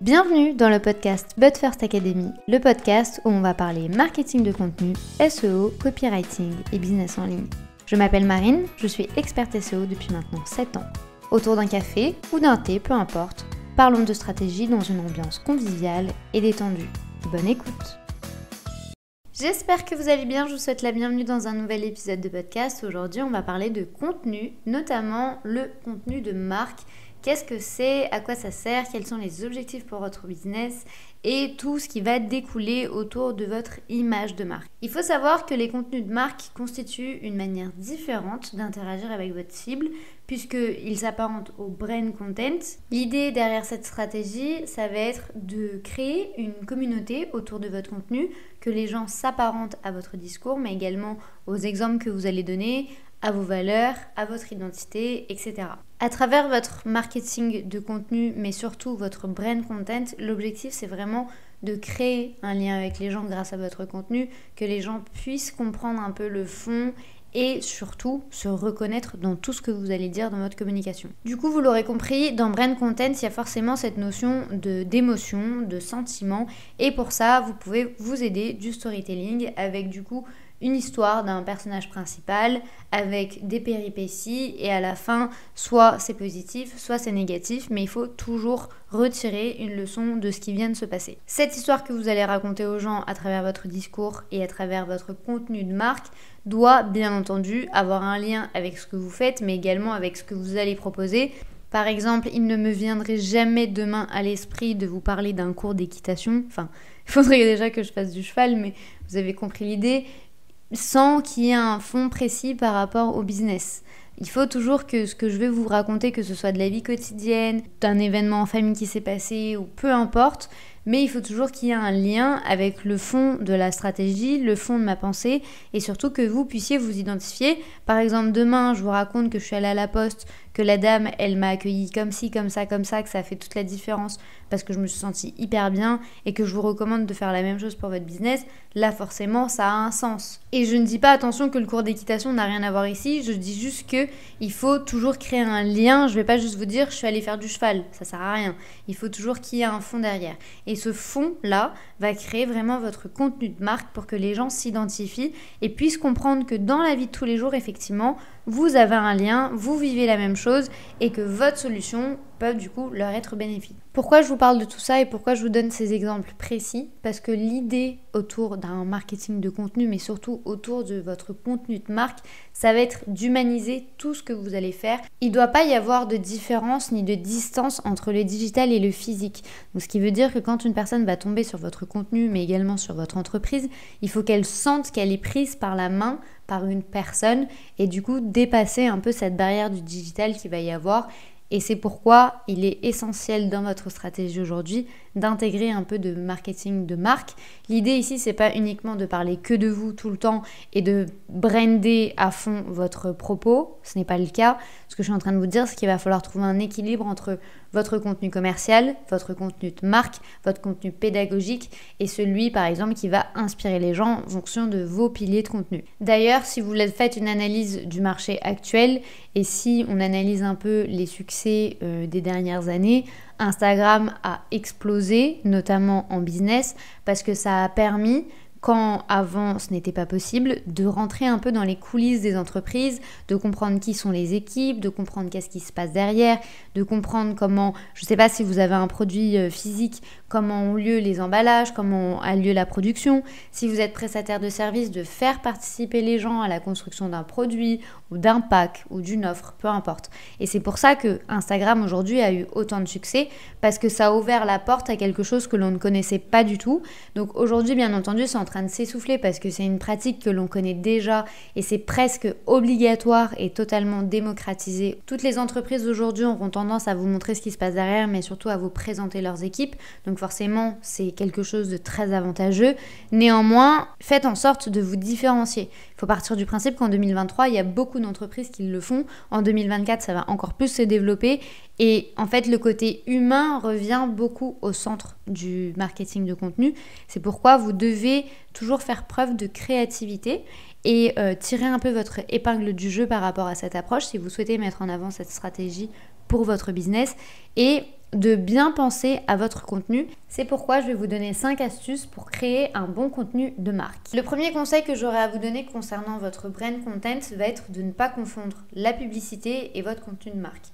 Bienvenue dans le podcast But First Academy, le podcast où on va parler marketing de contenu, SEO, copywriting et business en ligne. Je m'appelle Marine, je suis experte SEO depuis maintenant 7 ans. Autour d'un café ou d'un thé, peu importe, parlons de stratégie dans une ambiance conviviale et détendue. Bonne écoute! J'espère que vous allez bien, je vous souhaite la bienvenue dans un nouvel épisode de podcast. Aujourd'hui, on va parler de contenu, notamment le contenu de marque. Qu'est-ce que c'est, à quoi ça sert, quels sont les objectifs pour votre business et tout ce qui va découler autour de votre image de marque. Il faut savoir que les contenus de marque constituent une manière différente d'interagir avec votre cible puisqu'ils s'apparentent au brand content. L'idée derrière cette stratégie, ça va être de créer une communauté autour de votre contenu, que les gens s'apparentent à votre discours, mais également aux exemples que vous allez donner, à vos valeurs, à votre identité, etc. À travers votre marketing de contenu, mais surtout votre brand content, l'objectif c'est vraiment de créer un lien avec les gens grâce à votre contenu, que les gens puissent comprendre un peu le fond et surtout se reconnaître dans tout ce que vous allez dire dans votre communication. Du coup, vous l'aurez compris, dans brand content, il y a forcément cette notion d'émotion, de sentiment, et pour ça, vous pouvez vous aider du storytelling avec du coup une histoire d'un personnage principal avec des péripéties et à la fin, soit c'est positif, soit c'est négatif, mais il faut toujours retirer une leçon de ce qui vient de se passer. Cette histoire que vous allez raconter aux gens à travers votre discours et à travers votre contenu de marque doit bien entendu avoir un lien avec ce que vous faites, mais également avec ce que vous allez proposer. Par exemple, il ne me viendrait jamais demain à l'esprit de vous parler d'un cours d'équitation. Enfin, il faudrait déjà que je fasse du cheval, mais vous avez compris l'idée, sans qu'il y ait un fond précis par rapport au business. Il faut toujours que ce que je vais vous raconter, que ce soit de la vie quotidienne, d'un événement en famille qui s'est passé ou peu importe, mais il faut toujours qu'il y ait un lien avec le fond de la stratégie, le fond de ma pensée et surtout que vous puissiez vous identifier. Par exemple, demain, je vous raconte que je suis allée à la poste, que la dame, elle m'a accueilli comme ci, comme ça, que ça a fait toute la différence parce que je me suis sentie hyper bien et que je vous recommande de faire la même chose pour votre business. Là, forcément, ça a un sens. Et je ne dis pas, attention, que le cours d'équitation n'a rien à voir ici, je dis juste que il faut toujours créer un lien. Je ne vais pas juste vous dire, je suis allée faire du cheval, ça sert à rien. Il faut toujours qu'il y ait un fond derrière. Et ce fond-là va créer vraiment votre contenu de marque pour que les gens s'identifient et puissent comprendre que dans la vie de tous les jours, effectivement, vous avez un lien, vous vivez la même chose et que votre solution peut du coup leur être bénéfique. Pourquoi je vous parle de tout ça et pourquoi je vous donne ces exemples précis? Parce que l'idée autour d'un marketing de contenu, mais surtout autour de votre contenu de marque, ça va être d'humaniser tout ce que vous allez faire. Il ne doit pas y avoir de différence ni de distance entre le digital et le physique. Donc, ce qui veut dire que quand une personne va tomber sur votre contenu, mais également sur votre entreprise, il faut qu'elle sente qu'elle est prise par la main par une personne et du coup dépasser un peu cette barrière du digital qu'il va y avoir. Et c'est pourquoi il est essentiel dans votre stratégie aujourd'hui d'intégrer un peu de marketing de marque. L'idée ici, c'est pas uniquement de parler que de vous tout le temps et de brander à fond votre propos. Ce n'est pas le cas. Ce que je suis en train de vous dire, c'est qu'il va falloir trouver un équilibre entre votre contenu commercial, votre contenu de marque, votre contenu pédagogique et celui, par exemple, qui va inspirer les gens en fonction de vos piliers de contenu. D'ailleurs, si vous faites une analyse du marché actuel et si on analyse un peu les succès des dernières années, Instagram a explosé, notamment en business, parce que ça a permis, quand avant ce n'était pas possible, de rentrer un peu dans les coulisses des entreprises, de comprendre qui sont les équipes, de comprendre qu'est-ce qui se passe derrière, de comprendre comment, je ne sais pas si vous avez un produit physique, comment ont lieu les emballages, comment a lieu la production, si vous êtes prestataire de service, de faire participer les gens à la construction d'un produit ou d'un pack ou d'une offre, peu importe. Et c'est pour ça que Instagram aujourd'hui a eu autant de succès, parce que ça a ouvert la porte à quelque chose que l'on ne connaissait pas du tout. Donc aujourd'hui, bien entendu, c'est en train de s'essouffler parce que c'est une pratique que l'on connaît déjà et c'est presque obligatoire et totalement démocratisé. Toutes les entreprises aujourd'hui auront tendance à vous montrer ce qui se passe derrière, mais surtout à vous présenter leurs équipes. Donc forcément, c'est quelque chose de très avantageux. Néanmoins, faites en sorte de vous différencier. Il faut partir du principe qu'en 2023, il y a beaucoup d'entreprises qui le font. En 2024, ça va encore plus se développer. Et en fait, le côté humain revient beaucoup au centre du marketing de contenu. C'est pourquoi vous devez toujours faire preuve de créativité et tirer un peu votre épingle du jeu par rapport à cette approche si vous souhaitez mettre en avant cette stratégie pour votre business. Et de bien penser à votre contenu. C'est pourquoi je vais vous donner 5 astuces pour créer un bon contenu de marque. Le premier conseil que j'aurai à vous donner concernant votre brand content va être de ne pas confondre la publicité et votre contenu de marque.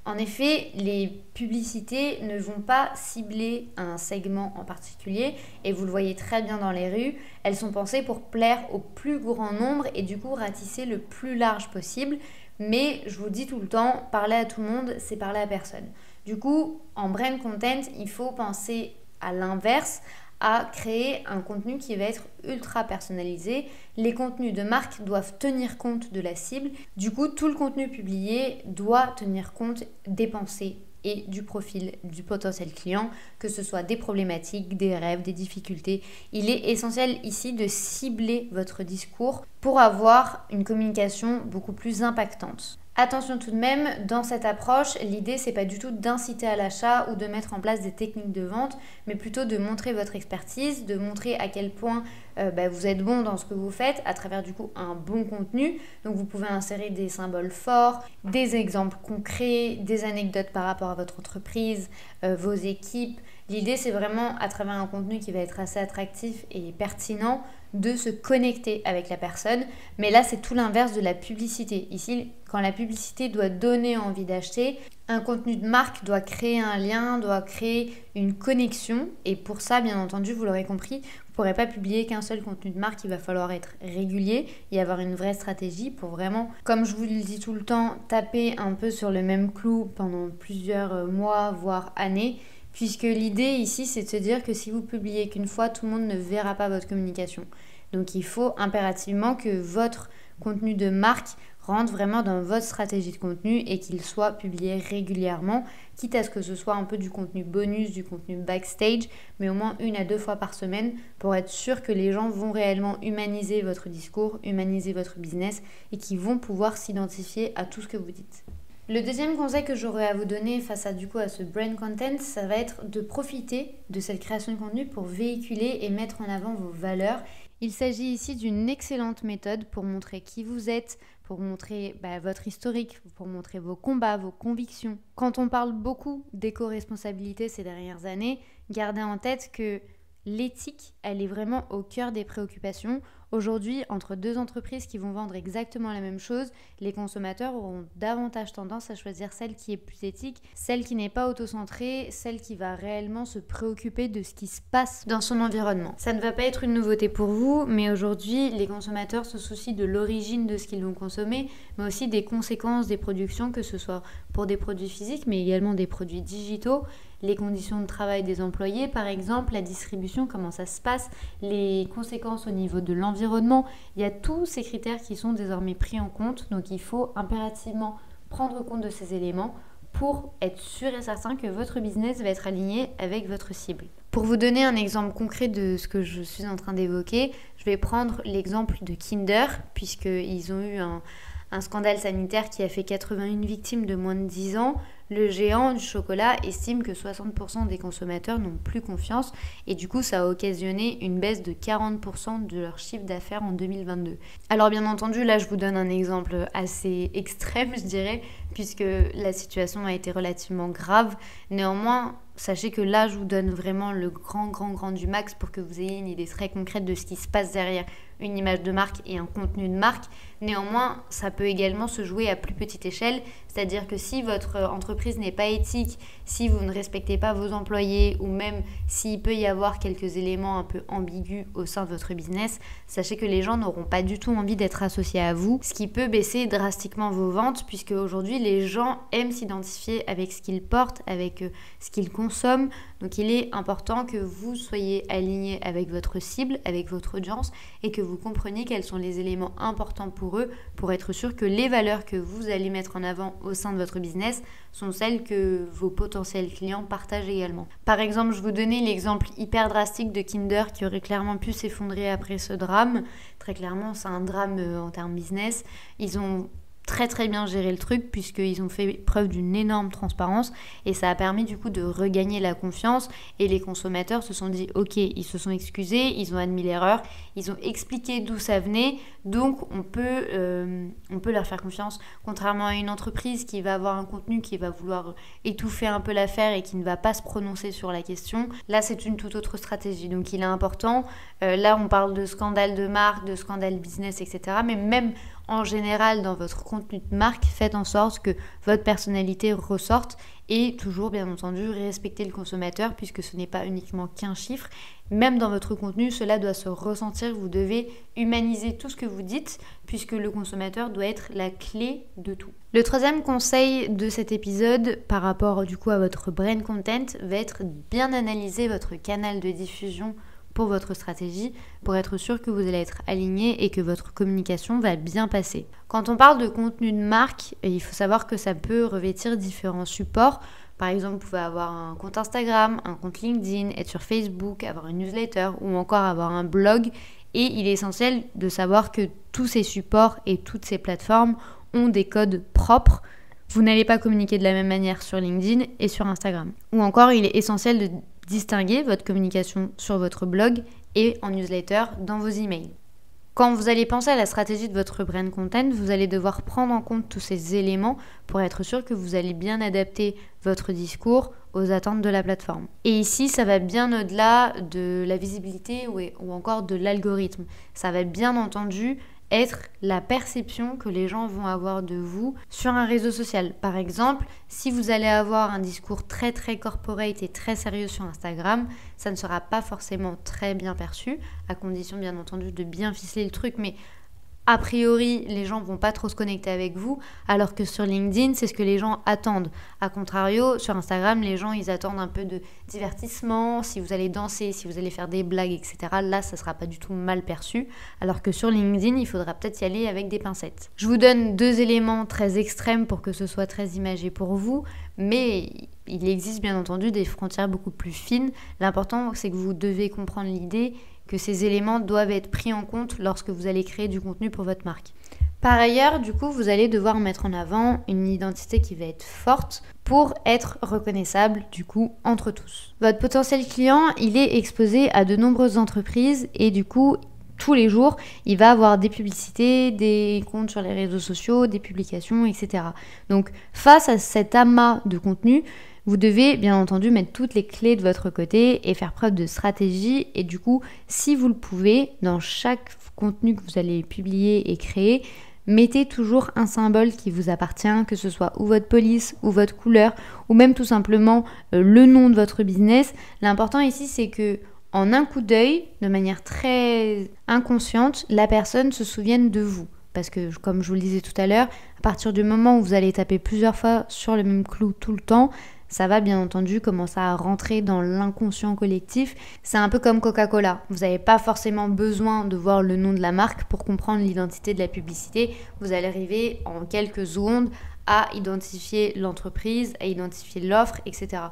En effet, les publicités ne vont pas cibler un segment en particulier et vous le voyez très bien dans les rues, elles sont pensées pour plaire au plus grand nombre et du coup ratisser le plus large possible. Mais je vous dis tout le temps, parler à tout le monde, c'est parler à personne. Du coup, en brand content, il faut penser à l'inverse, à créer un contenu qui va être ultra personnalisé. Les contenus de marque doivent tenir compte de la cible. Du coup, tout le contenu publié doit tenir compte des pensées et du profil du potentiel client, que ce soit des problématiques, des rêves, des difficultés. Il est essentiel ici de cibler votre discours pour avoir une communication beaucoup plus impactante. Attention tout de même, dans cette approche, l'idée c'est pas du tout d'inciter à l'achat ou de mettre en place des techniques de vente, mais plutôt de montrer votre expertise, de montrer à quel point vous êtes bon dans ce que vous faites à travers du coup un bon contenu. Donc vous pouvez insérer des symboles forts, des exemples concrets, des anecdotes par rapport à votre entreprise, vos équipes. L'idée c'est vraiment à travers un contenu qui va être assez attractif et pertinent de se connecter avec la personne. Mais là c'est tout l'inverse de la publicité. Ici, quand la publicité doit donner envie d'acheter, un contenu de marque doit créer un lien, doit créer une connexion. Et pour ça, bien entendu, vous l'aurez compris, vous ne pourrez pas publier qu'un seul contenu de marque. Il va falloir être régulier et avoir une vraie stratégie pour vraiment, comme je vous le dis tout le temps, taper un peu sur le même clou pendant plusieurs mois, voire années. Puisque l'idée ici, c'est de se dire que si vous publiez qu'une fois, tout le monde ne verra pas votre communication. Donc il faut impérativement que votre contenu de marque rentre vraiment dans votre stratégie de contenu et qu'il soit publié régulièrement, quitte à ce que ce soit un peu du contenu bonus, du contenu backstage, mais au moins 1 à 2 fois par semaine pour être sûr que les gens vont réellement humaniser votre discours, humaniser votre business et qu'ils vont pouvoir s'identifier à tout ce que vous dites. Le deuxième conseil que j'aurais à vous donner face à ce brand content, ça va être de profiter de cette création de contenu pour véhiculer et mettre en avant vos valeurs. Il s'agit ici d'une excellente méthode pour montrer qui vous êtes, pour montrer votre historique, pour montrer vos combats, vos convictions. Quand on parle beaucoup d'éco-responsabilité ces dernières années, gardez en tête que l'éthique, elle est vraiment au cœur des préoccupations. Aujourd'hui, entre deux entreprises qui vont vendre exactement la même chose, les consommateurs auront davantage tendance à choisir celle qui est plus éthique, celle qui n'est pas auto-centrée, celle qui va réellement se préoccuper de ce qui se passe dans son environnement. Ça ne va pas être une nouveauté pour vous, mais aujourd'hui, les consommateurs se soucient de l'origine de ce qu'ils vont consommer, mais aussi des conséquences des productions, que ce soit pour des produits physiques, mais également des produits digitaux. Les conditions de travail des employés, par exemple, la distribution, comment ça se passe, les conséquences au niveau de l'environnement. Il y a tous ces critères qui sont désormais pris en compte, donc il faut impérativement prendre compte de ces éléments pour être sûr et certain que votre business va être aligné avec votre cible. Pour vous donner un exemple concret de ce que je suis en train d'évoquer, je vais prendre l'exemple de Kinder, puisqu'ils ont eu un scandale sanitaire qui a fait 81 victimes de moins de 10 ans. Le géant du chocolat estime que 60% des consommateurs n'ont plus confiance et du coup ça a occasionné une baisse de 40% de leur chiffre d'affaires en 2022. Alors bien entendu là je vous donne un exemple assez extrême je dirais puisque la situation a été relativement grave. Néanmoins sachez que là je vous donne vraiment le grand du max pour que vous ayez une idée très concrète de ce qui se passe derrière une image de marque et un contenu de marque. Néanmoins, ça peut également se jouer à plus petite échelle, c'est-à-dire que si votre entreprise n'est pas éthique, si vous ne respectez pas vos employés ou même s'il peut y avoir quelques éléments un peu ambigus au sein de votre business, sachez que les gens n'auront pas du tout envie d'être associés à vous, ce qui peut baisser drastiquement vos ventes puisque aujourd'hui les gens aiment s'identifier avec ce qu'ils portent, avec ce qu'ils consomment. Donc il est important que vous soyez aligné avec votre cible, avec votre audience et que vous compreniez quels sont les éléments importants pour eux pour être sûr que les valeurs que vous allez mettre en avant au sein de votre business sont celles que vos potentiels clients partagent également. Par exemple, je vous donnais l'exemple hyper drastique de Kinder qui aurait clairement pu s'effondrer après ce drame. Très clairement, c'est un drame en termes business. Ils ont très très bien géré le truc puisqu'ils ont fait preuve d'une énorme transparence et ça a permis du coup de regagner la confiance et les consommateurs se sont dit ok, ils se sont excusés, ils ont admis l'erreur, ils ont expliqué d'où ça venait, donc on peut leur faire confiance, contrairement à une entreprise qui va avoir un contenu qui va vouloir étouffer un peu l'affaire et qui ne va pas se prononcer sur la question. Là c'est une toute autre stratégie, donc il est important, là on parle de scandale de marque, de scandale business, etc. Mais même en général dans votre contenu de marque, faites en sorte que votre personnalité ressorte et toujours bien entendu respecter le consommateur puisque ce n'est pas uniquement qu'un chiffre. Même dans votre contenu, cela doit se ressentir, vous devez humaniser tout ce que vous dites puisque le consommateur doit être la clé de tout. Le troisième conseil de cet épisode par rapport du coup à votre brand content va être bien analyser votre canal de diffusion pour votre stratégie, pour être sûr que vous allez être aligné et que votre communication va bien passer. Quand on parle de contenu de marque, il faut savoir que ça peut revêtir différents supports. Par exemple, vous pouvez avoir un compte Instagram, un compte LinkedIn, être sur Facebook, avoir une newsletter ou encore avoir un blog. Et il est essentiel de savoir que tous ces supports et toutes ces plateformes ont des codes propres. Vous n'allez pas communiquer de la même manière sur LinkedIn et sur Instagram. Ou encore, il est essentiel de distinguer votre communication sur votre blog et en newsletter dans vos emails. Quand vous allez penser à la stratégie de votre brand content, vous allez devoir prendre en compte tous ces éléments pour être sûr que vous allez bien adapter votre discours aux attentes de la plateforme. Et ici, ça va bien au-delà de la visibilité ou encore de l'algorithme. Ça va bien entendu être la perception que les gens vont avoir de vous sur un réseau social. Par exemple, si vous allez avoir un discours très très corporate et très sérieux sur Instagram, ça ne sera pas forcément très bien perçu, à condition bien entendu de bien ficeler le truc, mais a priori, les gens vont pas trop se connecter avec vous, alors que sur LinkedIn, c'est ce que les gens attendent. A contrario, sur Instagram, les gens, ils attendent un peu de divertissement, si vous allez danser, si vous allez faire des blagues, etc. Là, ça sera pas du tout mal perçu, alors que sur LinkedIn, il faudra peut-être y aller avec des pincettes. Je vous donne 2 éléments très extrêmes pour que ce soit très imagé pour vous, mais il existe bien entendu des frontières beaucoup plus fines. L'important, c'est que vous devez comprendre l'idée que ces éléments doivent être pris en compte lorsque vous allez créer du contenu pour votre marque. Par ailleurs, du coup, vous allez devoir mettre en avant une identité qui va être forte pour être reconnaissable, du coup, entre tous. Votre potentiel client, il est exposé à de nombreuses entreprises et du coup, tous les jours, il va avoir des publicités, des comptes sur les réseaux sociaux, des publications, etc. Donc, face à cet amas de contenu, vous devez bien entendu mettre toutes les clés de votre côté et faire preuve de stratégie. Et du coup, si vous le pouvez, dans chaque contenu que vous allez publier et créer, mettez toujours un symbole qui vous appartient, que ce soit ou votre police, ou votre couleur, ou même tout simplement le nom de votre business. L'important ici, c'est que en un coup d'œil, de manière très inconsciente, la personne se souvienne de vous. Parce que, comme je vous le disais tout à l'heure, à partir du moment où vous allez taper plusieurs fois sur le même clou tout le temps, ça va bien entendu commencer à rentrer dans l'inconscient collectif. C'est un peu comme Coca-Cola. Vous n'avez pas forcément besoin de voir le nom de la marque pour comprendre l'identité de la publicité. Vous allez arriver en quelques secondes à identifier l'entreprise, à identifier l'offre, etc.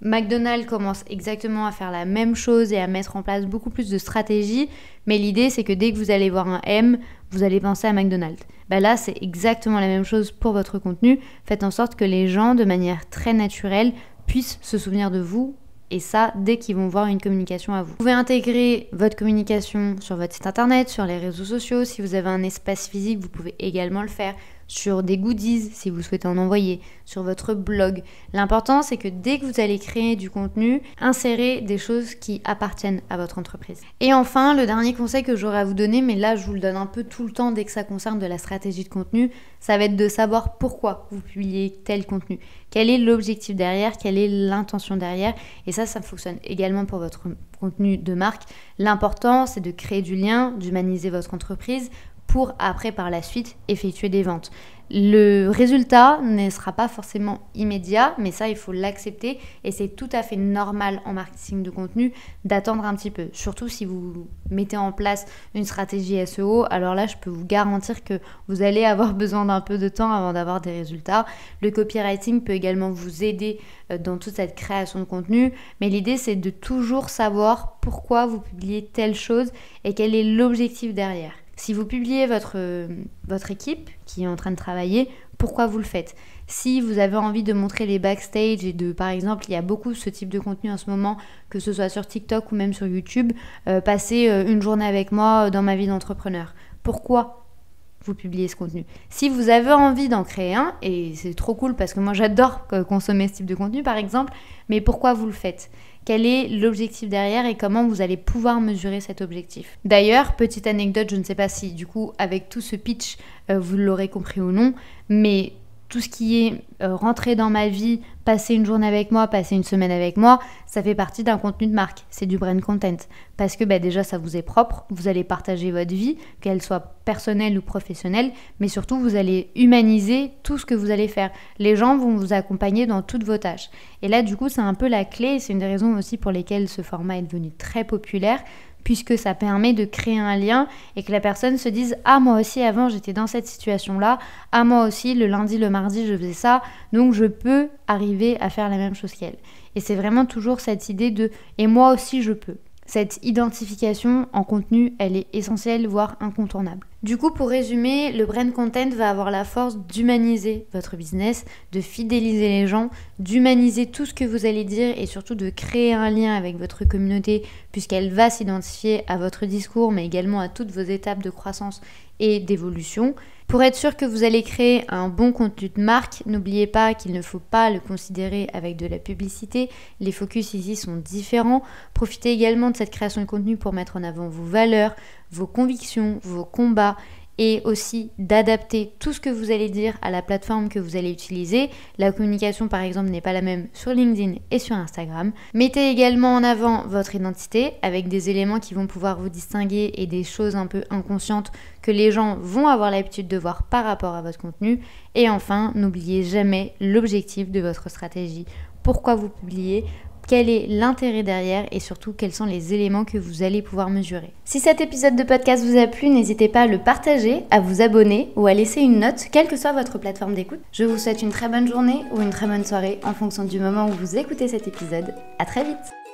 McDonald's commence exactement à faire la même chose et à mettre en place beaucoup plus de stratégies, mais l'idée c'est que dès que vous allez voir un M, vous allez penser à McDonald's. Là c'est exactement la même chose pour votre contenu. Faites en sorte que les gens de manière très naturelle puissent se souvenir de vous, et ça dès qu'ils vont voir une communication à vous. Vous pouvez intégrer votre communication sur votre site internet, sur les réseaux sociaux. Si vous avez un espace physique, vous pouvez également le faire. Sur des goodies, si vous souhaitez en envoyer, sur votre blog. L'important, c'est que dès que vous allez créer du contenu, insérez des choses qui appartiennent à votre entreprise. Et enfin, le dernier conseil que j'aurais à vous donner, mais là, je vous le donne un peu tout le temps dès que ça concerne de la stratégie de contenu, ça va être de savoir pourquoi vous publiez tel contenu. Quel est l'objectif derrière, quelle est l'intention derrière. Et ça fonctionne également pour votre contenu de marque. L'important, c'est de créer du lien, d'humaniser votre entreprise, pour après par la suite effectuer des ventes. Le résultat ne sera pas forcément immédiat, mais ça il faut l'accepter et c'est tout à fait normal en marketing de contenu d'attendre un petit peu. Surtout si vous mettez en place une stratégie SEO, alors là je peux vous garantir que vous allez avoir besoin d'un peu de temps avant d'avoir des résultats. Le copywriting peut également vous aider dans toute cette création de contenu, mais l'idée c'est de toujours savoir pourquoi vous publiez telle chose et quel est l'objectif derrière. Si vous publiez votre équipe qui est en train de travailler, pourquoi vous le faites? Si vous avez envie de montrer les backstage et par exemple, il y a beaucoup ce type de contenu en ce moment, que ce soit sur TikTok ou même sur YouTube, passer une journée avec moi dans ma vie d'entrepreneur. Pourquoi vous publiez ce contenu? Si vous avez envie d'en créer un, et c'est trop cool parce que moi j'adore consommer ce type de contenu par exemple, mais pourquoi vous le faites? Quel est l'objectif derrière et comment vous allez pouvoir mesurer cet objectif? D'ailleurs, petite anecdote, je ne sais pas si du coup avec tout ce pitch vous l'aurez compris ou non, mais tout ce qui est rentrer dans ma vie, passer une journée avec moi, passer une semaine avec moi, ça fait partie d'un contenu de marque, c'est du brand content. Parce que déjà ça vous est propre, vous allez partager votre vie, qu'elle soit personnelle ou professionnelle, mais surtout vous allez humaniser tout ce que vous allez faire. Les gens vont vous accompagner dans toutes vos tâches. Et là du coup c'est un peu la clé, c'est une des raisons aussi pour lesquelles ce format est devenu très populaire, puisque ça permet de créer un lien et que la personne se dise « Ah, moi aussi, avant, j'étais dans cette situation-là. Ah, moi aussi, le lundi, le mardi, je faisais ça. Donc, je peux arriver à faire la même chose qu'elle. » Et c'est vraiment toujours cette idée de « Et moi aussi, je peux ». Cette identification en contenu, elle est essentielle, voire incontournable. Du coup, pour résumer, le brand content va avoir la force d'humaniser votre business, de fidéliser les gens, d'humaniser tout ce que vous allez dire et surtout de créer un lien avec votre communauté puisqu'elle va s'identifier à votre discours mais également à toutes vos étapes de croissance et d'évolution. Pour être sûr que vous allez créer un bon contenu de marque, n'oubliez pas qu'il ne faut pas le considérer avec de la publicité. Les focus ici sont différents. Profitez également de cette création de contenu pour mettre en avant vos valeurs, vos convictions, vos combats et aussi d'adapter tout ce que vous allez dire à la plateforme que vous allez utiliser. La communication par exemple n'est pas la même sur LinkedIn et sur Instagram. Mettez également en avant votre identité avec des éléments qui vont pouvoir vous distinguer et des choses un peu inconscientes que les gens vont avoir l'habitude de voir par rapport à votre contenu. Et enfin, n'oubliez jamais l'objectif de votre stratégie. Pourquoi vous publiez ? Quel est l'intérêt derrière et surtout quels sont les éléments que vous allez pouvoir mesurer. Si cet épisode de podcast vous a plu, n'hésitez pas à le partager, à vous abonner ou à laisser une note, quelle que soit votre plateforme d'écoute. Je vous souhaite une très bonne journée ou une très bonne soirée en fonction du moment où vous écoutez cet épisode. À très vite!